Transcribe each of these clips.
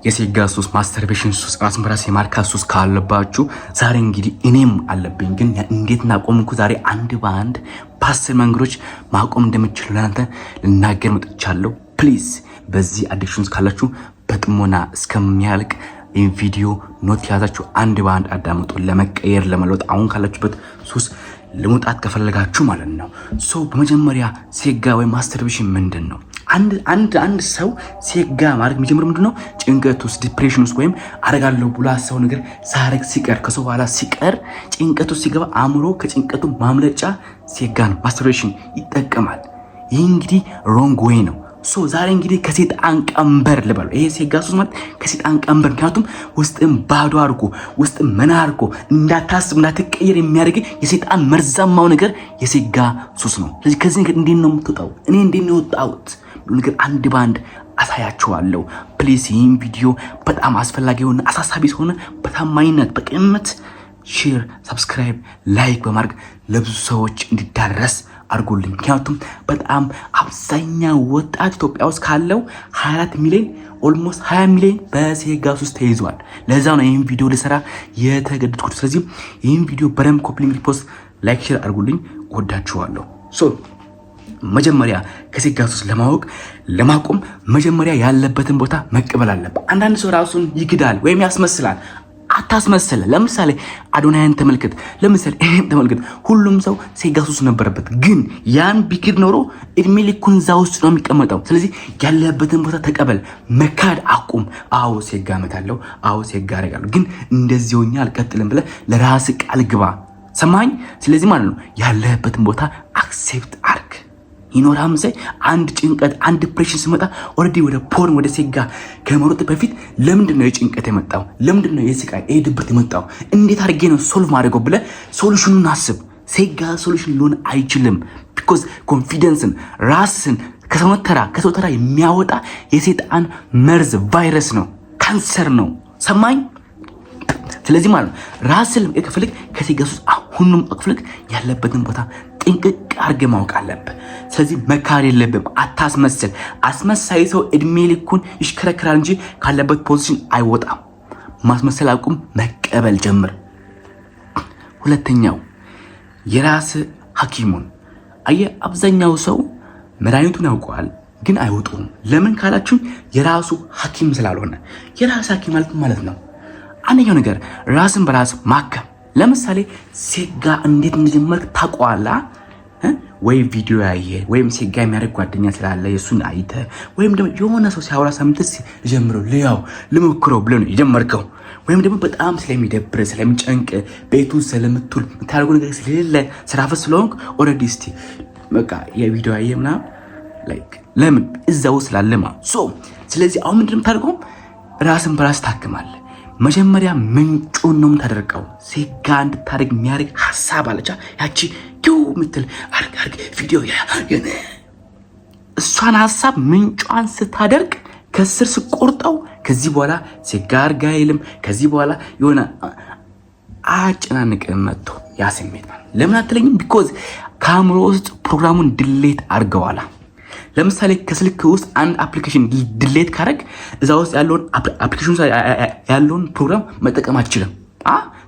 የሴጋ ሱስ ማስተርቤሽን ሱስ ራስን በራስ የማርካት ሱስ ካለባችሁ ዛሬ እንግዲህ እኔም አለብኝ ግን እንዴት እናቆምኩ ዛሬ አንድ በአንድ ፓስል መንገዶች ማቆም እንደምችሉ ለናንተ ልናገር መጥቻለሁ። ፕሊዝ በዚህ አዲክሽንስ ካላችሁ በጥሞና እስከሚያልቅ ይህ ቪዲዮ ኖት ያዛችሁ አንድ በአንድ አዳምጡ። ለመቀየር ለመለወጥ አሁን ካላችሁበት ሱስ ለመውጣት ከፈለጋችሁ ማለት ነው። በመጀመሪያ ሴጋ ወይ ማስተርቤሽን ምንድን ነው? አንድ ሰው ሴጋ ማድረግ የሚጀምር ምንድነው? ጭንቀት ውስጥ ዲፕሬሽን ውስጥ ወይም አረጋለሁ ብሎ ያሰበው ነገር ሳያረግ ሲቀር ከሰው በኋላ ሲቀር ጭንቀት ውስጥ ሲገባ አእምሮ ከጭንቀቱ ማምለጫ ሴጋን ማስተርቤሽን ይጠቀማል። ይህ እንግዲህ ሮንግ ዌይ ነው። ዛሬ እንግዲህ ከሴጣን ቀንበር ልበሉ። ይሄ ሴጋ ሱስ ማለት ከሴጣን ቀንበር፣ ምክንያቱም ውስጥም ባዶ አድርጎ ውስጥም መና አድርጎ እንዳታስብ እንዳትቀየር የሚያደርግ የሴጣን መርዛማው ነገር የሴጋ ሱስ ነው። ስለዚህ ከዚህ ነገር እንዴት ነው የምትወጣው? እኔ እንዴት ነው የወጣሁት ነገር አንድ ባንድ አሳያችኋለሁ። ፕሊዝ ይህን ቪዲዮ በጣም አስፈላጊ የሆነ አሳሳቢ ስለሆነ በታማኝነት በቅንነት ሼር፣ ሰብስክራይብ፣ ላይክ በማድረግ ለብዙ ሰዎች እንዲዳረስ አድርጉልኝ። ምክንያቱም በጣም አብዛኛው ወጣት ኢትዮጵያ ውስጥ ካለው 24 ሚሊዮን ኦልሞስት 20 ሚሊዮን በሴጋ ሱስ ተይዟል። ለዛ ነው ይህን ቪዲዮ ልሰራ የተገደድኩት። ስለዚህ ይህን ቪዲዮ በደንብ ኮፒ ሊንክ፣ ሪፖስት፣ ላይክ፣ ሼር አድርጉልኝ። ወዳችኋለሁ። መጀመሪያ ከሴጋ ሱስ ለማቆም መጀመሪያ ያለበትን ቦታ መቀበል አለበት። አንዳንድ ሰው ራሱን ይክዳል ወይም ያስመስላል። አታስመስል። ለምሳሌ አዶናያን ተመልከት፣ ለምሳሌ ይሄን ተመልከት። ሁሉም ሰው ሴጋ ሱስ ነበረበት፣ ግን ያን ቢክድ ኖሮ እድሜ ልኩን እዛ ውስጥ ነው የሚቀመጠው። ስለዚህ ያለበትን ቦታ ተቀበል፣ መካድ አቁም። አዎ ሴጋ እመታለሁ፣ አዎ ሴጋ አደርጋለሁ፣ ግን እንደዚህ ሆኜ አልቀጥልም ብለህ ለራስህ ቃል ግባ። ሰማኝ? ስለዚህ ማለት ነው ያለበትን ቦታ አክሴፕት አድርግ። ይኖራም ሳይ አንድ ጭንቀት አንድ ዲፕሬሽን ሲመጣ ኦልሬዲ ወደ ፖርን ወደ ሴጋ ከመሮጥ በፊት ለምንድን ነው የጭንቀት የመጣው? ለምንድን ነው የስቃይ ድብርት የመጣው? እንዴት አድርጌ ነው ሶልቭ ማድረገው ብለህ ሶሉሽኑን አስብ። ሴጋ ሶሉሽን ሊሆን አይችልም። ቢኮዝ ኮንፊደንስን ራስን ከሰው ተራ የሚያወጣ የሴጣን መርዝ ቫይረስ ነው፣ ካንሰር ነው። ሰማኝ? ስለዚህ ማለት ነው ራስን ከፈልክ ከሴጋ ሱስ አሁንም ከፈልክ ያለበትን ቦታ ጥንቅቅ አድርገህ ማወቅ አለብህ። ስለዚህ መካድ የለብህም። አታስመስል። አስመሳይ ሰው እድሜ ልኩን ይሽከረከራል እንጂ ካለበት ፖዚሽን አይወጣም። ማስመሰል አቁም፣ መቀበል ጀምር። ሁለተኛው የራስ ሐኪሙን አየህ። አብዛኛው ሰው መድኃኒቱን ያውቀዋል ግን አይወጡም። ለምን ካላችሁ የራሱ ሐኪም ስላልሆነ። የራስ ሐኪም ማለት ነው አንደኛው ነገር ራስን በራስ ማከም። ለምሳሌ ሴጋ እንዴት እንደጀመርክ ታውቀዋለህ ወይ? ቪዲዮ ያየ ወይም ሴጋ የሚያደርግ ጓደኛ ስላለ የሱን አይተ ወይም ደግሞ የሆነ ሰው ሲያወራ ሰምተህ ጀምረው ለያው ልሞክረው ብለህ ነው የጀመርከው። ወይም ደግሞ በጣም ስለሚደብር ስለሚጨንቅ ቤቱ ስለምትውል የምታደርገው ነገር ስለሌለ ስራፈት ስለሆንክ ኦልሬዲ እስቲ በቃ የቪዲዮ ያየ ምናምን ላይክ ለምን እዛው ስላለማ ስለዚህ አሁን ምንድነው የምታደርገው? ራስን በራስ ታክማለህ። መጀመሪያ ምንጩን ነው የምታደርገው። ሴጋ እንድታደርግ የሚያደርግ ሀሳብ አለቻ ያቺ ምትል አርግ ቪዲዮ እሷን ሀሳብ ምንጯን ስታደርግ ከስር ስቆርጠው ከዚህ በኋላ ሴጋ አርጋ አይልም። ከዚህ በኋላ የሆነ አጨናንቅ መጥቶ ያ ስሜት ለምን አትለኝም? ቢኮዝ ከአእምሮ ውስጥ ፕሮግራሙን ድሌት አርገዋላ። ለምሳሌ ከስልክ ውስጥ አንድ አፕሊኬሽን ድሌት ካረግ እዛ ውስጥ ያለውን አፕሊኬሽን ያለውን ፕሮግራም መጠቀም አትችልም።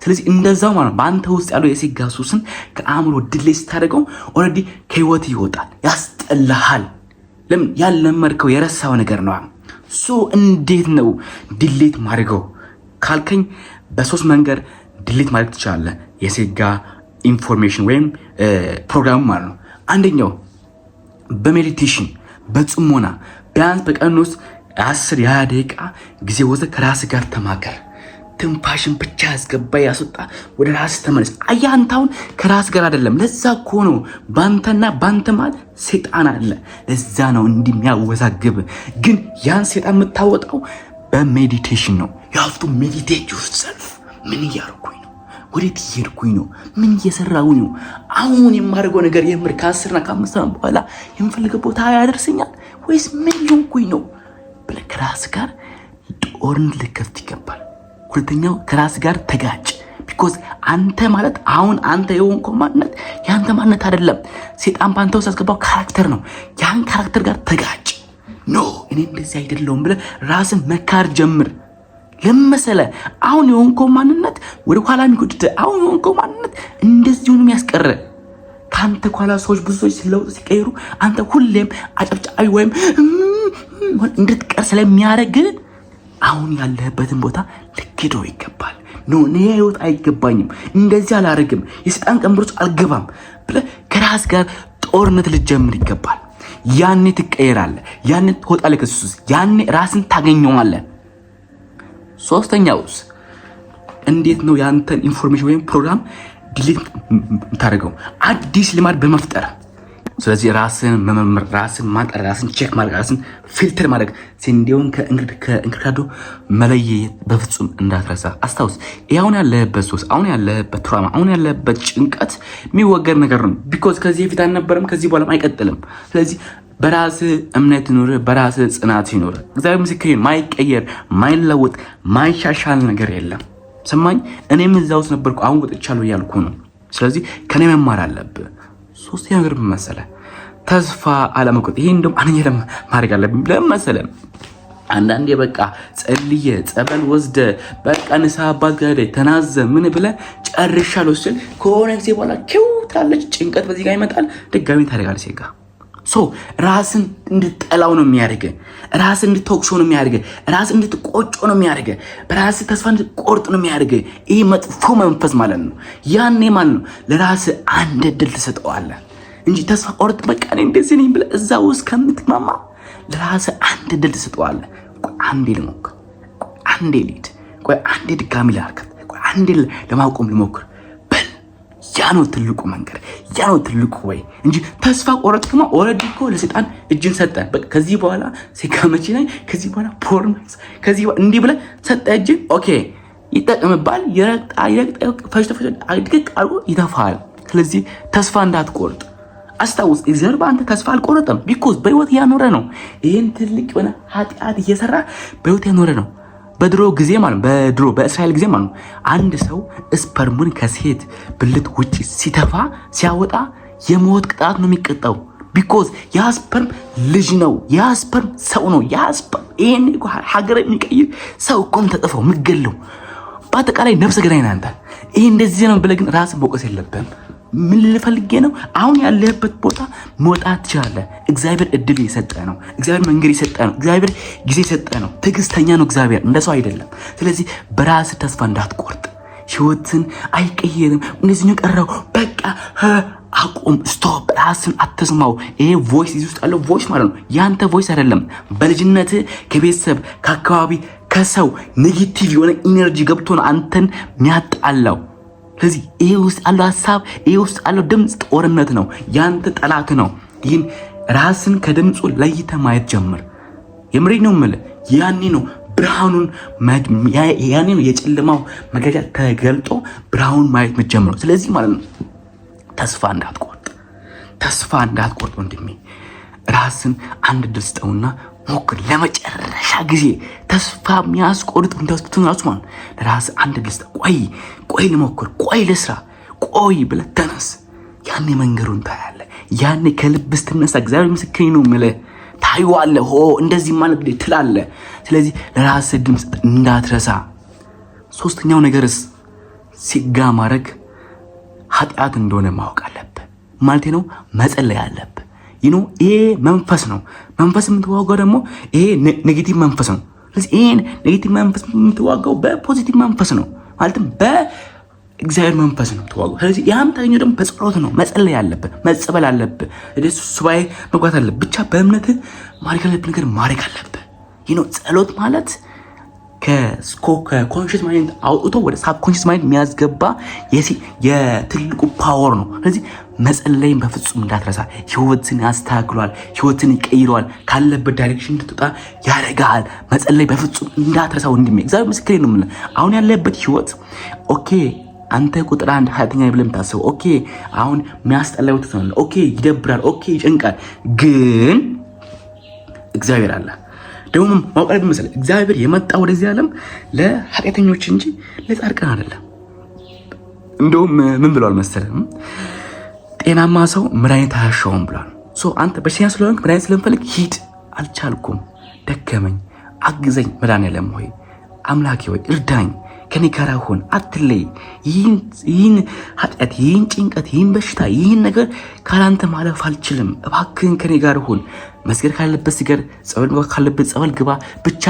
ስለዚህ እንደዛው ማለት በአንተ ውስጥ ያለው የሴጋ ሱስን ከአእምሮ ድሌት ስታደርገው ኦልሬዲ ከህይወት ይወጣል፣ ያስጠላሃል። ለምን? ያለመድከው የረሳው ነገር ነው። እንዴት ነው ድሌት ማድረገው ካልከኝ በሶስት መንገድ ድሌት ማድረግ ትችላለህ። የሴጋ ኢንፎርሜሽን ወይም ፕሮግራሙ ማለት ነው። አንደኛው በሜዲቴሽን በጽሞና ቢያንስ በቀን ውስጥ 10-20 ደቂቃ ጊዜ ወስደህ ከራስ ጋር ተማከር። ትንፋሽን ብቻ ያስገባ ያስወጣ፣ ወደ ራስ ተመለስ። አያንታውን ከራስ ጋር አይደለም። ለዛ እኮ ነው ባንተና ባንተ ማለት ሴጣን አለ። ለዛ ነው እንደሚያወዛግብ። ግን ያን ሴጣን የምታወጣው በሜዲቴሽን ነው። ያፍቱ ሜዲቴት ዩርሰልፍ። ምን እያደረኩኝ ነው? ወዴት እየሄድኩኝ ነው? ምን እየሰራሁ ነው? አሁን የማደርገው ነገር የምር ከ10 እና ከ5 ዓመት በኋላ የምፈልገው ቦታ ያደርሰኛል ወይስ ምን ሆንኩኝ ነው ብለህ ከራስ ጋር ጦርነት ልከፍት ይገባል። ሁለተኛው ከራስ ጋር ተጋጭ። ቢኮዝ አንተ ማለት አሁን አንተ የሆንከው ማንነት ያንተ ማንነት አይደለም። ሴጣን ባንተ ውስጥ ያስገባው ካራክተር ነው። ያን ካራክተር ጋር ተጋጭ። ኖ እኔ እንደዚህ አይደለሁም ብለህ ራስን መካር ጀምር። ለመሰለ አሁን የሆንከው ማንነት ወደ ኋላ የሚጎድድ አሁን የሆንከው ማንነት እንደዚሁ ነው የሚያስቀረ። ካንተ ኋላ ሰዎች ብዙ ሰዎች ሲለውጡ ሲቀይሩ አንተ ሁሌም አጨብጫቢ ወይም እንድትቀር ስለሚያደርግ አሁን ያለህበትን ቦታ ልትሄደው ይገባል። እኔ ህይወት አይገባኝም፣ እንደዚህ አላደርግም፣ የሰይጣን ቀንበሮች አልገባም ብለህ ከራስ ጋር ጦርነት ልትጀምር ይገባል። ያኔ ትቀየራለህ፣ ያኔ ትወጣለህ ከሱስ፣ ያኔ ራስን ታገኘዋለህ። ሶስተኛውስ እንዴት ነው ያንተን ኢንፎርሜሽን ወይም ፕሮግራም ዲሊት የምታደርገው? አዲስ ልማድ በመፍጠር። ስለዚህ ራስን መመርመር፣ ራስን ማጠር፣ ራስን ቼክ ማድረግ፣ ራስን ፊልተር ማድረግ፣ ሲንዴውን ከእንክርዳዱ መለየት በፍጹም እንዳትረሳ። አስታውስ፣ አሁን ያለህበት ሱስ፣ አሁን ያለህበት ትራውማ፣ አሁን ያለህበት ጭንቀት የሚወገድ ነገር ነው። ቢኮዝ ከዚህ በፊት አልነበረም፣ ከዚህ በኋላም አይቀጥልም። ስለዚህ በራስ እምነት ይኖር፣ በራስ ጽናት ይኖር። እግዚአብሔር ምስክሬን፣ ማይቀየር ማይለወጥ ማይሻሻል ነገር የለም። ሰማኝ። እኔም እዛ ውስጥ ነበርኩ፣ አሁን ወጥቻለሁ እያልኩ ነው። ስለዚህ ከኔ መማር አለብህ። ሶስተኛ ነገር ምን መሰለህ? ተስፋ አለመቁረጥ። ይሄ እንደውም አንኛ ማድረግ አለብኝ። ለምን መሰለህ? አንዳንዴ በቃ ጸልየ ጸበል ወስደ በቃ ንስሐ አባት ጋር ተናዘ ምን ብለህ ጨርሻለሁ ስል ከሆነ ጊዜ በኋላ ኪው ታለች ጭንቀት በዚህ ጋር ይመጣል። ድጋሚ ታደርጋለህ ሴጋ ራስን እንድትጠላው ነው የሚያደርገ፣ ራስን እንድትወቅሶ ነው የሚያደርገ፣ ራስን እንድትቆጮ ነው የሚያደርገ፣ በራስ ተስፋ እንድትቆርጥ ነው የሚያደርገ። ይህ መጥፎ መንፈስ ማለት ነው። ያኔ ማለት ነው ለራስ አንድ እድል ትሰጠዋለህ እንጂ ተስፋ ቆርጥ በቃ እኔ እንደዚህ ነኝ ብለህ እዛ ውስጥ ከምትማማ ለራስ አንድ እድል ትሰጠዋለህ። ቆይ አንዴ ልሞክር፣ አንዴ ልሂድ፣ ቆይ አንዴ ድጋሚ ላድርግ፣ ቆይ አንዴ ለማቆም ልሞክር። ያ ነው ትልቁ መንገድ፣ ያ ነው ትልቁ ወይ እንጂ ተስፋ ቆረጥክማ ኦልሬዲ እኮ ለሰይጣን እጅን ሰጠ። በቃ ከዚህ በኋላ ሲካመቺ ላይ ከዚህ በኋላ ፖርኖስ ከዚህ በኋላ እንዲህ ብለህ ሰጠ እጅን። ኦኬ ይጠቅምባል፣ ይረግጣ ፈሽቶ አድቅቅ አድርጎ ይተፋል። ስለዚህ ተስፋ እንዳትቆርጥ አስታውስ። እግዚአብሔር በአንተ ተስፋ አልቆረጠም። ቢኮዝ በህይወት ያኖረ ነው። ይህን ትልቅ የሆነ ኃጢአት እየሰራ በህይወት ያኖረ ነው። በድሮ ጊዜ ማለት በድሮ በእስራኤል ጊዜ ማለት አንድ ሰው ስፐርሙን ከሴት ብልት ውጪ ሲተፋ ሲያወጣ የሞት ቅጣት ነው የሚቀጣው። ቢኮዝ ያ ስፐርም ልጅ ነው፣ ያ ስፐርም ሰው ነው፣ ያ ስፐርም ይሄን ሀገር የሚቀይር ሰው እኮ ነው ተጠፋው የምትገለው። በአጠቃላይ ነፍሰ ገዳይ ነህ አንተ። ይሄ እንደዚህ ነው ብለህ ግን ራስን መውቀስ የለብህም። ምን ልፈልጌ ነው? አሁን ያለህበት ቦታ መውጣት ትችላለህ። እግዚአብሔር እድል የሰጠ ነው። እግዚአብሔር መንገድ የሰጠ ነው። እግዚአብሔር ጊዜ የሰጠ ነው። ትዕግስተኛ ነው እግዚአብሔር፣ እንደሰው አይደለም። ስለዚህ በራስ ተስፋ እንዳትቆርጥ። ህይወትን አይቀየርም፣ እንደዚህ ነው ቀረው በቃ አቁም፣ ስቶፕ። ራስን አትስማው። ይሄ ቮይስ እዚህ ውስጥ ያለው ቮይስ ማለት ነው ያንተ ቮይስ አይደለም። በልጅነት ከቤተሰብ ከአካባቢ ከሰው ኔጌቲቭ የሆነ ኢነርጂ ገብቶ ነው አንተን የሚያጣላው። ስለዚህ ይሄ ውስጥ ያለው ሀሳብ፣ ይሄ ውስጥ ያለው ድምፅ ጦርነት ነው፣ ያንተ ጠላት ነው። ይህን ራስን ከድምፁ ለይተህ ማየት ጀምር። የምሬ ነው የምልህ። ያኔ ነው ብርሃኑን ያኔ ነው የጨለማው መጋረጃ ተገልጦ ብርሃኑን ማየት የምትጀምረው። ስለዚህ ማለት ነው ተስፋ እንዳትቆርጥ፣ ተስፋ እንዳትቆርጥ ወንድሜ። ራስን አንድ ድል ስጠውና ሞክር። ለመጨረሻ ጊዜ ተስፋ የሚያስቆርጥ እንደውስጥቱን ራሱ ማለት ለራስ አንድ ድል ስጠው። ቆይ ልሞክር፣ ቆይ ልስራ፣ ቆይ ብለህ ተነስ። ያኔ መንገዱን ታያለህ። ያኔ ከልብ ስትነሳ እግዚአብሔር ምስክሬ ነው የምልህ ታይዋለህ። እንደዚህ ማለት ትላለህ። ስለዚህ ለራስ ድምፅ እንዳትረሳ። ሶስተኛው ነገርስ ሲጋ ማድረግ ኃጢአት እንደሆነ ማወቅ አለብህ ማለት ነው። መጸለይ አለብህ። ይሄ መንፈስ ነው። መንፈስ የምትዋጋው ደግሞ ይሄ ኔጌቲቭ መንፈስ ነው። ስለዚህ ይሄን ኔጌቲቭ መንፈስ የምትዋጋው በፖዚቲቭ መንፈስ ነው፣ ማለትም በእግዚአብሔር መንፈስ ነው የምትዋጋው። ስለዚህ ያም ታገኘው ደግሞ በጸሎት ነው። መጸለይ አለብህ፣ መጸበል አለብህ፣ ሱባኤ መግባት አለብህ። ብቻ በእምነትህ ማድረግ ያለብህ ነገር ማድረግ አለብህ። ጸሎት ማለት ከኮንሽስ ማይንድ አውጥቶ ወደ ሳብኮንሽስ ማይንድ የሚያስገባ የትልቁ ፓወር ነው። ስለዚህ መጸለይን በፍጹም እንዳትረሳ። ህይወትን ያስተካክሏል፣ ህይወትን ይቀይረዋል፣ ካለበት ዳይሬክሽን እንድትወጣ ያደርጋል። መጸለይ በፍጹም እንዳትረሳ ወንድሜ። እግዚአብሔር ምስክሬ ነው የምልህ። አሁን ያለበት ህይወት ኦኬ፣ አንተ ቁጥር 1 ኃጢአተኛ ብለህ የምታስበው ኦኬ፣ አሁን የሚያስጠላው ተሰማለ፣ ኦኬ፣ ይደብራል፣ ኦኬ፣ ይጨንቃል። ግን እግዚአብሔር አለ። ደግሞ ማወቅ አለብህ መሰለህ፣ እግዚአብሔር የመጣ ወደዚህ ዓለም ለኃጢአተኞች እንጂ ለጻድቃን አይደለም። እንደውም ምን ብለዋል መሰለህ? ጤናማ ሰው መድኃኒት አያሻውም ብሏል። አንተ በሽተኛ ስለሆንክ መድኃኒት ስለምፈልግ ሂድ፣ አልቻልኩም፣ ደከመኝ፣ አግዘኝ መድኃኒዓለም ሆይ አምላኬ ሆይ እርዳኝ፣ ከኔ ጋር ሁን፣ አትለይ። ይህን ኃጢአት፣ ይህን ጭንቀት፣ ይህን በሽታ፣ ይህን ነገር ካላንተ ማለፍ አልችልም። እባክህን ከኔ ጋር ሁን። መስገድ ካለበት ስገድ፣ ጸበል መግባት ካለበት ጸበል ግባ። ብቻ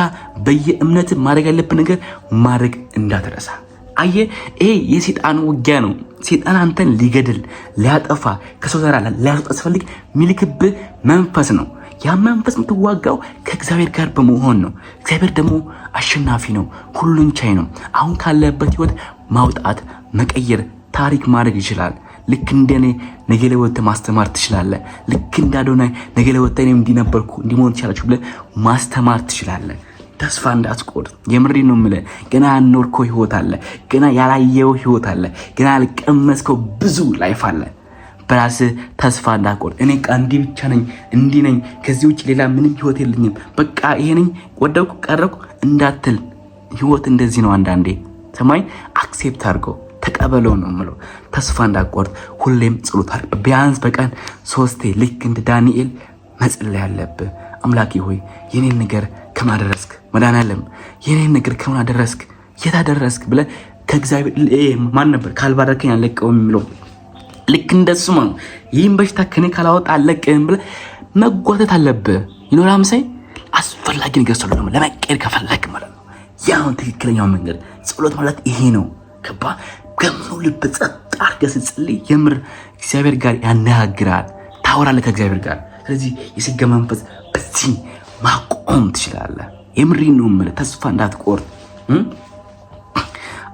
በየእምነት ማድረግ ያለብን ነገር ማድረግ እንዳትረሳ። አየ ይሄ የሰይጣን ውጊያ ነው። ሰይጣን አንተን ሊገድል ሊያጠፋ ከሰው ዘር ሊያስወጣ ሲፈልግ ሚልክብህ መንፈስ ነው። ያ መንፈስ የምትዋጋው ከእግዚአብሔር ጋር በመሆን ነው። እግዚአብሔር ደግሞ አሸናፊ ነው፣ ሁሉን ቻይ ነው። አሁን ካለበት ህይወት ማውጣት፣ መቀየር፣ ታሪክ ማድረግ ይችላል። ልክ እንደኔ ነገ ላይ ወጥተህ ማስተማር ትችላለህ። ልክ እንዳዶናይ ነገ ላይ ወጥተህ እኔም እንዲነበርኩ እንዲሆን ትችላችሁ ብለህ ማስተማር ትችላለህ። ተስፋ እንዳትቆርጥ። የምሬ ነው የምልህ። ገና ያልኖርከው ህይወት አለ፣ ገና ያላየው ህይወት አለ፣ ገና ያልቀመስከው ብዙ ላይፍ አለ። በራስህ ተስፋ እንዳትቆርጥ። እኔ እንዲህ ብቻ ነኝ፣ እንዲህ ነኝ፣ ከዚህ ውጭ ሌላ ምንም ህይወት የለኝም፣ በቃ ይሄ ነኝ፣ ወደኩ ቀረኩ እንዳትል። ህይወት እንደዚህ ነው። አንዳንዴ ሰማይ አክሴፕት አድርገው ተቀበለው ነው የምለው። ተስፋ እንዳትቆርጥ። ሁሌም ጸሎት አድርግ። ቢያንስ በቀን 3 ልክ እንደ ዳንኤል መጸለይ አለብህ። አምላኬ ሆይ የኔን ነገር ከማደረስክ መድኃኒዓለም የኔን ነገር ከማደረስክ የታደረስክ ብለህ ከእግዚአብሔር ማን ነበር ካልባረከኝ አልለቀውም የሚለው ልክ እንደሱ ነው። ይህን በሽታ ከኔ ካላወጣ አልለቅህም ብለህ መጓተት አለብህ። ይኖራም ሳይ አስፈላጊ ነገር ስለሆነ ለመቀየር ከፈለክ ማለት ነው። ያው ትክክለኛው መንገድ ጸሎት ማለት ይሄ ነው። ከባ ገምኖ ልብ ጸጥ አድርገህ ስትጸልይ የምር እግዚአብሔር ጋር ያነጋግራል፣ ታወራለህ ከእግዚአብሔር ጋር። ስለዚህ የስጋ መንፈስ በዚህ ማቆም ትችላለህ። የምሬን ነው የምልህ። ተስፋ እንዳትቆርጥ።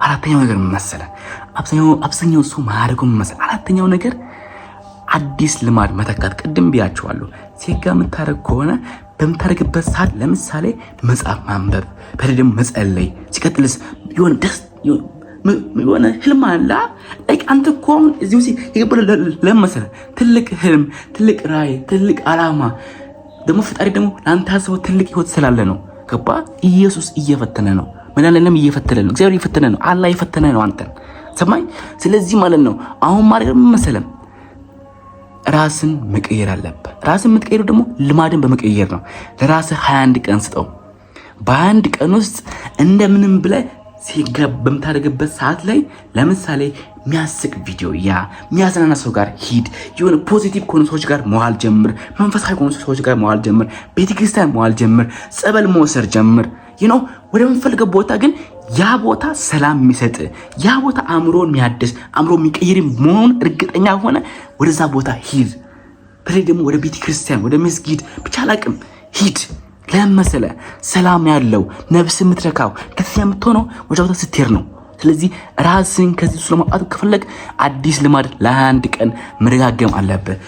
አራተኛው ነገር መሰለ አብዛኛው ሰው ማያደርገው መሰለ። አራተኛው ነገር አዲስ ልማድ መተካት። ቅድም ብያቸዋለሁ። ሴጋ የምታደርግ ከሆነ በምታደርግበት ሰዓት ለምሳሌ መጽሐፍ ማንበብ፣ በተለይ ደግሞ መጸለይ። ሲቀጥልስ የሆነ ህልም አለ። አንተ እኮ እዚሁ ለመሰለ ትልቅ ህልም፣ ትልቅ ራዕይ፣ ትልቅ አላማ ደግሞ ፈጣሪ ደግሞ ለአንተ ያስበው ትልቅ ህይወት ስላለ ነው። ገባ? ኢየሱስ እየፈተነ ነው። መድኃኒዓለም እየፈተነ ነው። እግዚአብሔር እየፈተነ ነው። አላህ እየፈተነ ነው አንተን። ሰማኝ። ስለዚህ ማለት ነው አሁን ማድረግ መሰለም ራስን መቀየር አለበት። ራስን የምትቀይረው ደግሞ ልማድን በመቀየር ነው። ለራስህ 21 ቀን ስጠው። በ21 ቀን ውስጥ እንደምንም ብለህ ሴጋ በምታደርግበት ሰዓት ላይ ለምሳሌ የሚያስቅ ቪዲዮ የሚያዝናና ሰው ጋር ሂድ። የሆነ ፖዚቲቭ ከሆኑ ሰዎች ጋር መዋል ጀምር። መንፈሳዊ ከሆኑ ሰዎች ጋር መዋል ጀምር። ቤተክርስቲያን መዋል ጀምር። ጸበል መውሰድ ጀምር። ወደ ምንፈልገው ቦታ ግን ያ ቦታ ሰላም የሚሰጥ ያ ቦታ አእምሮን የሚያድስ አእምሮ የሚቀይር መሆኑን እርግጠኛ ሆነ ወደዛ ቦታ ሂድ። በተለይ ደግሞ ወደ ቤተክርስቲያን፣ ወደ መስጊድ ብቻ አላቅም ሂድ። ለመሰለ ሰላም ያለው ነፍስ የምትረካው ደስተኛ የምትሆነው ወደ ቦታ ስትሄድ ነው። ስለዚህ ራስን ከዚህ ውስጥ ለማውጣት ከፈለግ አዲስ ልማድ ለ21 ቀን መደጋገም አለብህ።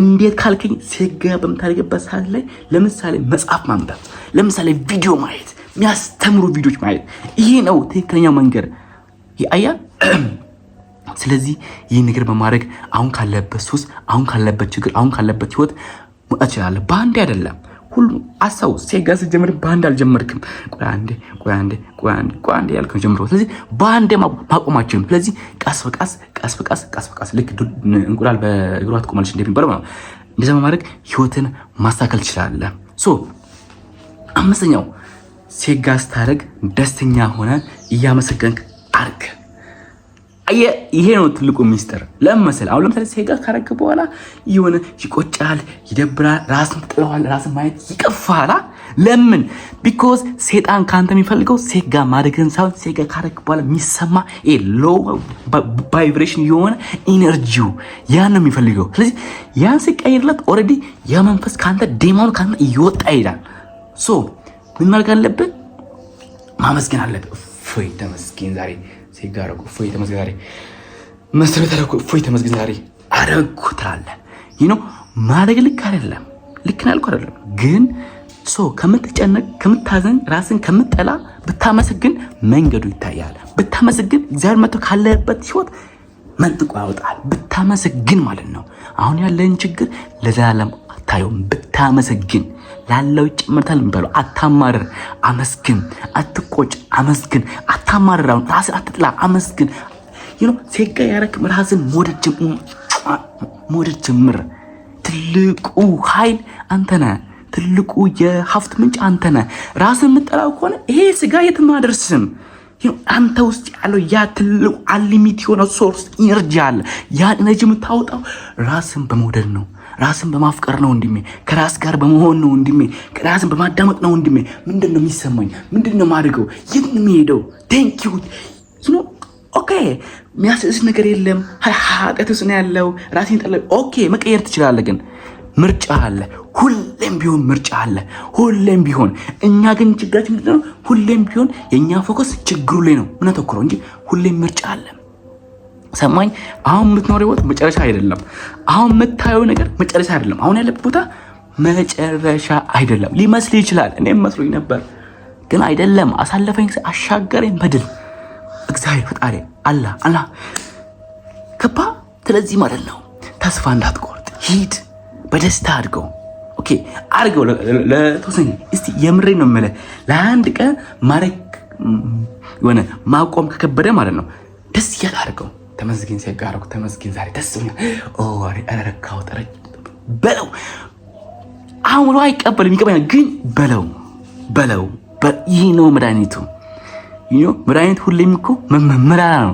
እንዴት ካልከኝ ሴጋ በምታደርግበት ሰዓት ላይ ለምሳሌ መጽሐፍ ማንበብ፣ ለምሳሌ ቪዲዮ ማየት፣ የሚያስተምሩ ቪዲዮች ማየት፣ ይሄ ነው ትክክለኛው መንገድ። አያ ስለዚህ ይህ ነገር በማድረግ አሁን ካለበት ሱስ፣ አሁን ካለበት ችግር፣ አሁን ካለበት ህይወት መውጣት ትችላለህ። በአንዴ አይደለም። ሁሉ አሳው ሴጋ ስትጀምር በአንድ አልጀመርክም። ቆይ አንዴ ያልከው ጀምሮ። ስለዚህ በአንዴ ማቆማችን። ስለዚህ ቀስ በቀስ ልክ እንቁላል በእግሯ ትቆማለች እንደሚባለው ማለት ነው። እንደዛ በማድረግ ህይወትን ማስተካከል ትችላለህ። አምስተኛው ሴጋ ስታደርግ ደስተኛ ሆነ እያመሰገንክ አድርግ። ይሄ ነው ትልቁ ሚስጥር። ለምን መሰለህ? አሁን ለምሳሌ ሴጋ ካረክ በኋላ የሆነ ይቆጫል፣ ይደብራል፣ ራስን ትጥለዋል፣ ራስን ማየት ይቀፋል። ለምን? ቢኮዝ ሴጣን ካንተ የሚፈልገው ሴጋ ማድረግን ሳይሆን ሴጋ ካረክ በኋላ የሚሰማ ሎ ቫይብሬሽን የሆነ ኢነርጂው ያን ነው የሚፈልገው። ስለዚህ ያን ሲቀይርለት ኦልሬዲ ያ መንፈስ ካንተ ዴሞኑ ካንተ እየወጣ ይሄዳል። ምን ማድረግ አለብህ? ማመስገን አለብህ። እፎይ ተመስገን ዛሬ ሴጋ አደረኩ፣ እፎይ ተመስገን ዛሬ መስረት አደረኩ፣ እፎይ ተመስገን ዛሬ አደረኩ ትላለህ። ማድረግ ልክ አይደለም፣ ልክ ነው ያልኩህ አይደለም። ግን ከምትጨነቅ ከምታዘን ራስን ከምትጠላ ብታመሰግን መንገዱ ይታያል። ብታመሰግን እግዚአብሔር መጥቶ ካለበት ህይወት መንጥቆ ያወጣል። ብታመሰግን ማለት ነው። አሁን ያለን ችግር ለዘላለም አታየውም። ብታመሰግን ላለው ይጨምርታል የሚባለው። አታማርር፣ አመስግን። አትቆጭ፣ አመስግን። አታማርር፣ አሁን ራስን አትጥላ፣ አመስግን። ሴጋ ያረክም ራስን መውደድ ጀምር። ትልቁ ኃይል አንተ ነህ። ትልቁ የሀብት ምንጭ አንተ ነህ። ራስን የምጠላው ከሆነ ይሄ ስጋ የትም አደርስም። አንተ ውስጥ ያለው ያ ትልቁ አንሊሚት የሆነ ሶርስ ኢነርጂ አለ። ያን ኤነርጂ የምታወጣው ራስን በመውደድ ነው፣ ራስን በማፍቀር ነው ወንድሜ። ከራስ ጋር በመሆን ነው ወንድሜ። ራስን በማዳመጥ ነው ወንድሜ። ምንድን ነው የሚሰማኝ? ምንድን ነው የማደርገው? የት ነው የሚሄደው? ቴንክ ዩ ኦኬ። የሚያስደስት ነገር የለም። ኃጢአት ውስጥ ነው ያለው። ራሴን ጠላ ኦኬ፣ መቀየር ትችላለህ፣ ግን ምርጫ አለ። ሁሌም ቢሆን ምርጫ አለ። ሁሌም ቢሆን እኛ ግን ችግራችን ምንድን ነው? ሁሌም ቢሆን የእኛ ፎከስ ችግሩ ላይ ነው ምናተኩረው እንጂ ሁሌም ምርጫ አለ። ሰማኝ። አሁን የምትኖረው ህይወት መጨረሻ አይደለም። አሁን የምታየው ነገር መጨረሻ አይደለም። አሁን ያለበት ቦታ መጨረሻ አይደለም። ሊመስል ይችላል። እኔም መስሎኝ ነበር፣ ግን አይደለም። አሳለፈኝ፣ አሻገረኝ በድል እግዚአብሔር ፈጣሪ አላህ ከባ። ስለዚህ ማለት ነው ተስፋ እንዳትቆርጥ፣ ሂድ፣ በደስታ አድርገው። ኦኬ አድርገው ለተወሰነ እስቲ የምሬ ነው የምልህ። ለአንድ ቀን ማረግ የሆነ ማቆም ከከበደ ማለት ነው ደስ እያለ አድርገው። ተመስገን ሲያጋረኩ ተመስገን ዛሬ ደስ ብሎኛል። አረካው ጠረጅ በለው። አሁን አይቀበልም ይቀበል፣ ግን በለው። ይህ ነው መድኃኒቱ። መድኃኒት ሁሌም እኮ መመራ ነው።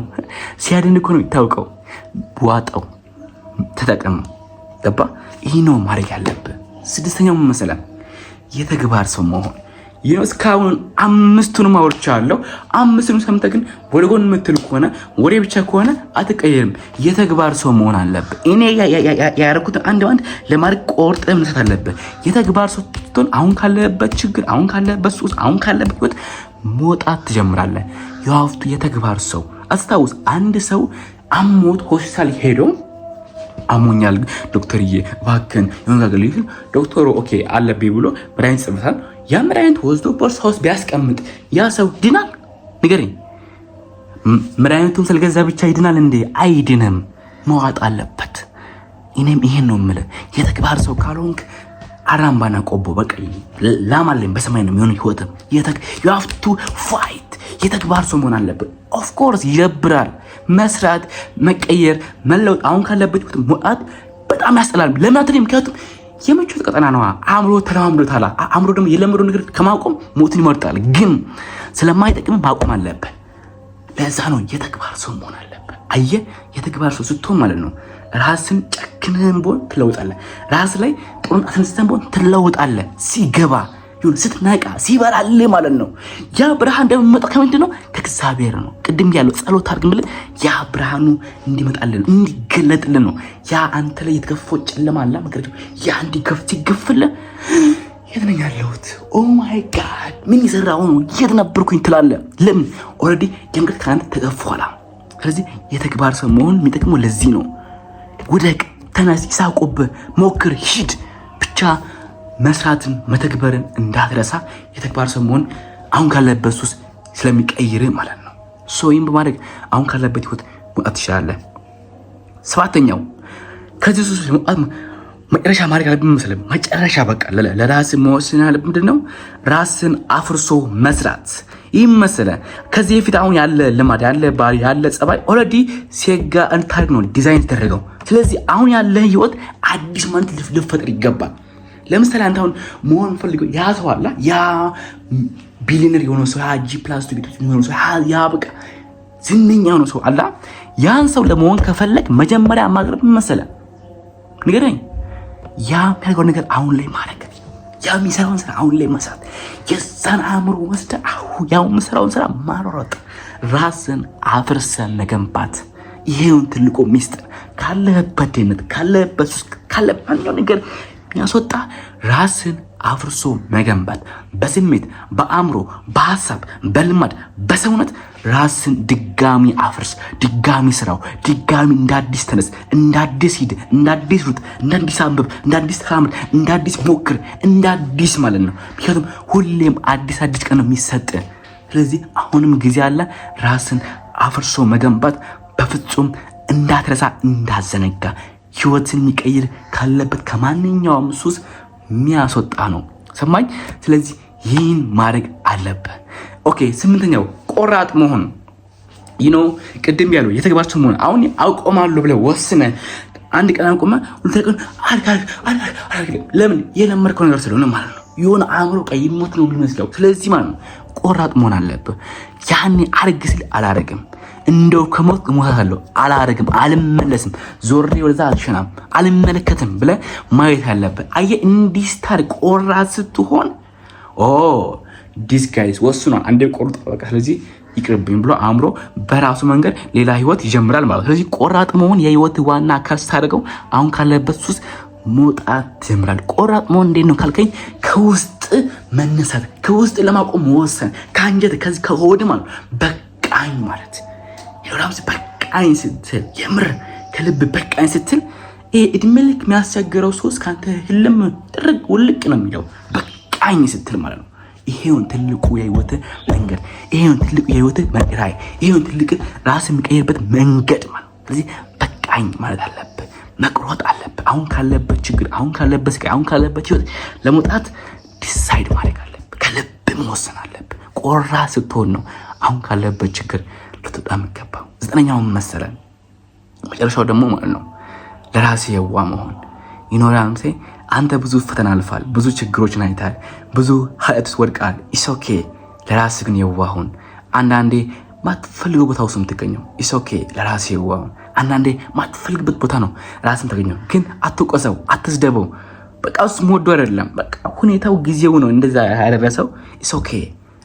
ሲያድን እኮ ነው የሚታወቀው። ዋጠው፣ ተጠቀም። ገባ? ይህ ነው ማድረግ ያለብህ። ስድስተኛው መሰለህ የተግባር ሰው መሆን። እስካሁን አምስቱንም አውርቻለሁ። አምስቱንም ሰምተህ ግን ወደ ጎን የምትል ከሆነ ወሬ ብቻ ከሆነ አትቀየርም። የተግባር ሰው መሆን አለብህ። እኔ ያደረኩትን አንድ ባንድ ለማድረግ ቆርጠህ መነሳት አለብህ። የተግባር ሰው ስትሆን አሁን ካለበት ችግር፣ አሁን ካለበት ሱስ፣ አሁን ካለበት ህይወት መውጣት ትጀምራለህ። የሀብቱ የተግባር ሰው አስታውስ። አንድ ሰው አሞት ሆስፒታል ሄዶ አሞኛል ዶክተርዬ እባክህን የሆነ ነገር ልይል፣ ዶክተሩ ኦኬ አለብኝ ብሎ መድኃኒት ጽፎታል። ያ መድኃኒት ወስዶ ቦርሳ ውስጥ ቢያስቀምጥ ያ ሰው ይድናል? ንገረኝ። መድኃኒቱን ስለገዛ ብቻ ይድናል እንዴ? አይድንም። መዋጥ አለበት። እኔም ይሄን ነው የምልህ። የተግባር ሰው ካልሆንክ አራምባና ቆቦ በቃ ላማለኝ በሰማይ ነው የሚሆን ህይወትም። you have to fight። የተግባር ሰው መሆን አለብህ። ኦፍ ኮርስ ይደብራል። መስራት፣ መቀየር፣ መለወጥ፣ አሁን ካለበት ህይወት መውጣት በጣም ያስጠላል። ለምን አትልም? ምክንያቱም የምቾት ቀጠና ነው። አእምሮ ተለማምዶታል። አእምሮ ደግሞ የለመደው ነገር ከማቆም ሞትን ይመርጣል። ግን ስለማይጠቅም ማቆም አለብህ። ለዛ ነው የተግባር ሰው መሆን አለብህ። አየህ፣ የተግባር ሰው ስትሆን ማለት ነው ራስን ጨክነህም ቢሆን ትለውጣለህ። ራስ ላይ ጥሩን አስነስተህም ቢሆን ትለውጣለህ። ሲገባ ይሁን ስትነቃ ሲበራልህ ማለት ነው። ያ ብርሃን እንደሚመጣ ከምንድን ነው? ከእግዚአብሔር ነው። ቅድም ያለው ጸሎት አድርግ ብለህ ያ ብርሃኑ እንዲመጣልን እንዲገለጥልን ነው። ያ አንተ ላይ የተገፈው ጨለማ አለ ማለት ያ እንዲገፍ ሲገፍልህ የት ነኝ ያለሁት? ኦ ማይ ጋድ ምን ይሰራው ነው? የት ነበርኩኝ ትላለህ። ለምን? ኦልሬዲ የንግድ ካንተ ተገፏላ። ስለዚህ የተግባር ሰው መሆን የሚጠቅመው ለዚህ ነው። ውደቅ፣ ተነስ፣ ይሳቁብህ፣ ሞክር፣ ሂድ። ብቻ መስራትን መተግበርን እንዳትረሳ። የተግባር ሰው መሆን አሁን ካለበት ሱስ ስለሚቀይርህ ማለት ነው። ይህን በማድረግ አሁን ካለበት ህይወት መውጣት ትችላለህ። ሰባተኛው ከዚህ ሱስ መውጣት መጨረሻ ማድረግ አለብን መሰለህ። መጨረሻ በቃ ለራስህ መወሰን ያለብህ ምንድን ነው? ራስን አፍርሶ መስራት። ይህም መሰለህ ከዚህ በፊት አሁን ያለ ልማድ፣ ያለ ባህሪ፣ ያለ ጸባይ ኦልሬዲ ሴጋ እንታርግ ነው ዲዛይን ተደረገው። ስለዚህ አሁን ያለ ህይወት አዲስ ማለት ልፈጥር ይገባል። ለምሳሌ አንተ አሁን መሆን ፈልገው ያ ሰው አለ፣ ያ ቢሊየነር የሆነ ሰው፣ ያ G+ ቤቶች የሆነ ሰው፣ ያ በቃ ዝነኛ የሆነ ሰው አለ። ያን ሰው ለመሆን ከፈለግ መጀመሪያ ማቅረብ መሰለህ ንገረኝ። ያ የሚያደርገው ነገር አሁን ላይ ማድረግ፣ ያ የሚሰራውን ስራ አሁን ላይ መስራት፣ የዛን አእምሮ ወስደህ ያው የምሰራውን ስራ ማሯሯጥ፣ ራስን አፍርሰን መገንባት። ይሄውን ትልቁ ሚስጥር ካለህበት ድህነት፣ ካለህበት ሱስ፣ ካለህበት ነገር የሚያስወጣ ራስን አፍርሶ መገንባት። በስሜት፣ በአእምሮ፣ በሀሳብ፣ በልማድ፣ በሰውነት ራስን ድጋሚ አፍርስ። ድጋሚ ስራው፣ ድጋሚ እንዳዲስ ተነስ፣ እንዳዲስ ሂድ፣ እንዳዲስ ሩጥ፣ እንዳዲስ አንብብ፣ እንዳዲስ ተራመድ፣ እንዳዲስ ሞክር፣ እንዳዲስ ማለት ነው። ምክንያቱም ሁሌም አዲስ ቀን ነው የሚሰጥ። ስለዚህ አሁንም ጊዜ አለ። ራስን አፍርሶ መገንባት በፍጹም እንዳትረሳ፣ እንዳዘነጋ። ህይወትን የሚቀይር ካለበት ከማንኛውም ሱስ የሚያስወጣ ነው። ሰማኝ። ስለዚህ ይህን ማድረግ አለበት። ኦኬ። ስምንተኛው ቆራጥ መሆን። ቅድም ያለው የተግባር ሰው መሆን። አሁን አውቆማለሁ ብለህ ወስነህ አንድ ቀን አቆመ ሁለተኛ ቀን ለምን የለመድከው ነገር ስለሆነ ማለት ነው። የሆነ አእምሮ ቀይሞት ነው የሚመስለው። ስለዚህ ማለት ነው ቆራጥ መሆን አለብህ። ያኔ አርግ ሲል አላረግም፣ እንደው ከሞት እሞታለሁ አላረግም፣ አልመለስም፣ ዞሬ ወደዛ አልሸናም፣ አልመለከትም ብለህ ማየት አለብህ። አየህ እንዲህ ስታደርግ ቆራጥ ስትሆን ዲስ ጋይስ ወስኗል። አንዴ ቆርጦ በቃ ስለዚህ ይቅርብኝ ብሎ አእምሮ በራሱ መንገድ ሌላ ህይወት ይጀምራል ማለት ነው። ስለዚህ ቆራጥ መሆን የህይወት ዋና አካል ስታደርገው አሁን ካለበት ሱስ መውጣት ጀምራል። ቆራጥ መሆን እንዴት ነው ካልከኝ ከውስጥ መነሳት፣ ከውስጥ ለማቆም መወሰን፣ ከአንጀት ከዚህ ከሆድ ማለት በቃኝ ማለት ይኖራምስ። በቃኝ ስትል የምር ከልብ በቃኝ ስትል እድሜ ልክ የሚያስቸግረው ሱስ ካንተ ህልም ጥርግ ውልቅ ነው የሚለው በቃኝ ስትል ማለት ነው። ይሄውን ትልቁ የህይወት መንገድ፣ ይሄውን ትልቁ የህይወት ራዕይ፣ ይሄውን ትልቅ ራስን የሚቀይርበት መንገድ ማለት። ስለዚህ በቃኝ ማለት አለብህ፣ መቁረጥ አለብህ። አሁን ካለበት ችግር፣ አሁን ካለበት ስቃይ፣ አሁን ካለበት ህይወት ለመውጣት ዲሳይድ ማድረግ አለብህ። ከልብ መወሰን አለብህ። ቆራ ስትሆን ነው አሁን ካለበት ችግር ልትወጣ የሚገባው። 9ኛውን መሰለን መጨረሻው ደግሞ ማለት ነው ለራሴ የዋ መሆን ይኖራል። አንተ ብዙ ፈተና አልፋል፣ ብዙ ችግሮችን አይታል፣ ብዙ ኃጢአት ወድቃል። ኢሶኬ ለራስህ ግን የዋሁን። አንዳንዴ ማትፈልገው ቦታ ውስጥ የምትገኘው ኢሶኬ ለራስህ የዋሁን። አንዳንዴ ማትፈልግበት ቦታ ነው ራስን ተገኘው፣ ግን አትቆሰው፣ አትስደበው። በቃ እሱ ሞዶ አይደለም፣ በቃ ሁኔታው ጊዜው ነው እንደዛ ያደረሰው። ኢሶኬ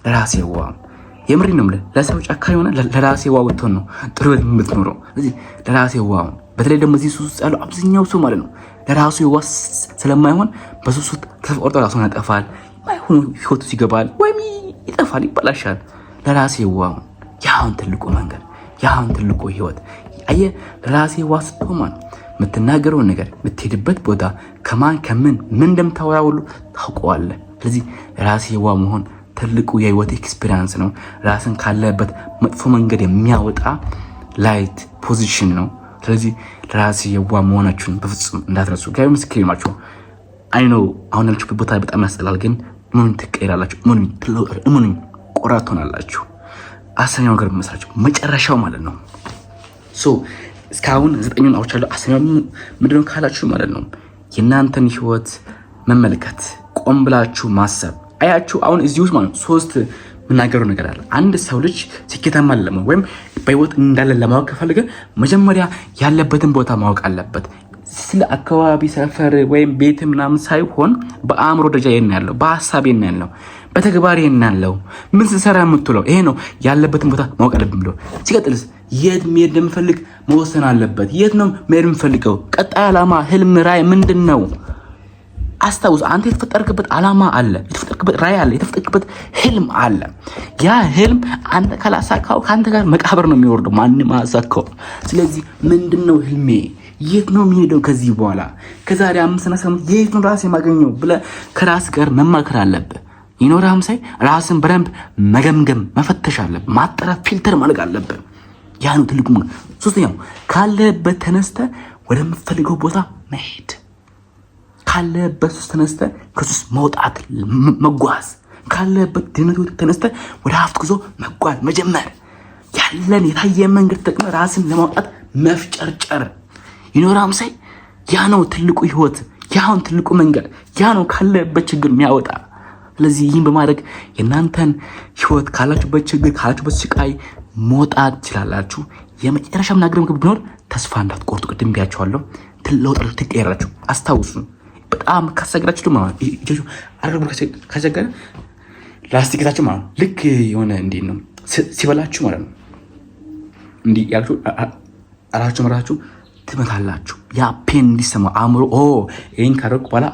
ለራስህ የዋሁን። የምሪ ነው የምልህ። ለሰው ጨካኝ ሆነ ለራስህ የዋህ ብትሆን ነው ጥሩ የምትኖረው። ስለዚህ ለራስህ የዋሁን። በተለይ ደግሞ እዚህ ሱስ ውስጥ ያለው አብዛኛው ሰው ማለት ነው ለራሱ የዋህ ስለማይሆን በሱስ ውስጥ ተቆርጦ ራሱን ያጠፋል፣ ማይሆን ህይወቱ ይገባል ወይም ይጠፋል፣ ይበላሻል። ለራሱ የዋህ ያሁን ትልቁ መንገድ፣ ያሁን ትልቁ ህይወት። አየህ ለራሱ የዋህ ስትሆን የምትናገረውን ነገር፣ የምትሄድበት ቦታ ከማን ከምን እንደምታወራ ሁሉ ታውቀዋለህ። ስለዚህ ለራሱ የዋህ መሆን ትልቁ የህይወት ኤክስፒሪየንስ ነው። ራስን ካለበት መጥፎ መንገድ የሚያወጣ ላይት ፖዚሽን ነው። ስለዚህ ለራሴ የዋህ መሆናችሁን በፍጹም እንዳትረሱ። ጋር ምስክሬ ናችሁ። አይ ነው አሁን ያላችሁበት ቦታ በጣም ያስጠላል፣ ግን ምን ትቀይራላችሁ? ምን ቆራጥ ትሆናላችሁ። 10ኛው ነገር መስራችሁ መጨረሻው ማለት ነው። እስካሁን 9ኙን አውቻለሁ። 10ኛው ምንድነው ካላችሁ ማለት ነው የእናንተን ህይወት መመልከት፣ ቆም ብላችሁ ማሰብ። አያችሁ አሁን እዚህ ውስጥ ማለት 3 ምናገረው ነገር አለ። አንድ ሰው ልጅ ስኬታማ ለመሆን ወይም በህይወት እንዳለ ለማወቅ ከፈለገ መጀመሪያ ያለበትን ቦታ ማወቅ አለበት። ስለ አካባቢ ሰፈር ወይም ቤት ምናምን ሳይሆን በአእምሮ ደረጃ ያለው፣ በሐሳብ ያለው፣ በተግባር ያለው ምን ሲሰራ የምትለው ይሄ ነው ያለበትን ቦታ ማወቅ አለብን ብሎ ሲቀጥልስ የት መሄድ እንደምፈልግ መወሰን አለበት። የት ነው መሄድ የምፈልገው? ቀጣይ ዓላማ፣ ህልም፣ ራዕይ ምንድነው? አስታውስ። አንተ የተፈጠርክበት ዓላማ አለ፣ የተፈጠርክበት ራዕይ አለ፣ የተፈጠርክበት ህልም አለ። ያ ህልም አንተ ካላሳካው ከአንተ ጋር መቃብር ነው የሚወርደው፣ ማንም አያሳካው። ስለዚህ ምንድነው ህልሜ? የት ነው የሚሄደው ከዚህ በኋላ? ከዛሬ 5 ዓመት የት ነው ራሴ የማገኘው ብለህ ከራስ ጋር መማከር አለብህ። ይኖርህም ሳይ ራስን በደንብ መገምገም መፈተሽ አለብህ። ማጣራት ፊልተር ማድረግ አለብህ። ያ ነው ትልቁ። 3ኛው ካለበት ተነስተህ ወደምትፈልገው ቦታ መሄድ። ካለበት ሱስ ተነስተህ ከሱስ መውጣት መጓዝ። ካለበት ድህነት ተነስተህ ወደ ሀብት ጉዞ መጓዝ መጀመር። ያለን የታየ መንገድ ተጠቅመህ ራስን ለማውጣት መፍጨርጨር። ይኖርህም ሳይ ያ ነው ትልቁ ህይወት፣ ያ ነው ትልቁ መንገድ፣ ያ ነው ካለበት ችግር የሚያወጣ። ስለዚህ ይህን በማድረግ የእናንተን ህይወት ካላችሁበት ችግር ካላችሁበት ስቃይ መውጣት ትችላላችሁ። የመጨረሻ ምናገረው ነገር ቢኖር ተስፋ እንዳትቆርጡ። ቅድም ብያችኋለሁ። ትለውጣላችሁ፣ ትቀየራላችሁ። አስታውሱ። በጣም ካስቸገራችሁ ደግሞ እጆቹ አረብ ካስቸገረ ላስቲክታችሁ ማለት ልክ የሆነ እንዴት ነው ሲበላችሁ ማለት ነው እንዲህ ያላችሁ አራችሁ መራችሁ ትመታላችሁ። ያ ፔን እንዲሰማ አእምሮ ይሄን ካረኩ በኋላ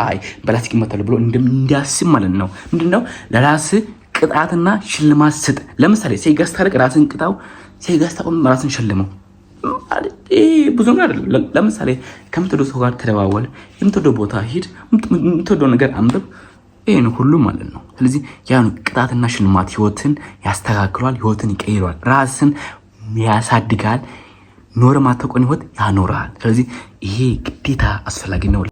በላስቲክ ይመታል ብሎ እንዲያስብ ማለት ነው። ምንድነው ለራስ ቅጣትና ሽልማት ስጥ። ለምሳሌ ሴጋስ ታረቅ ራስን ቅጣው፣ ሴጋስ ታቆም ራስን ሸልመው። ብዙ ነገር አይደለም። ለምሳሌ ከምትወደው ሰው ጋር ተደዋወል፣ የምትወደው ቦታ ሂድ፣ የምትወደው ነገር አንብብ። ይሄን ሁሉ ማለት ነው። ስለዚህ ያ ቅጣትና ሽልማት ህይወትን ያስተካክሏል፣ ህይወትን ይቀይራል፣ ራስን ያሳድጋል፣ ኖር ማተቆን ህይወት ያኖራል። ስለዚህ ይሄ ግዴታ አስፈላጊ ነው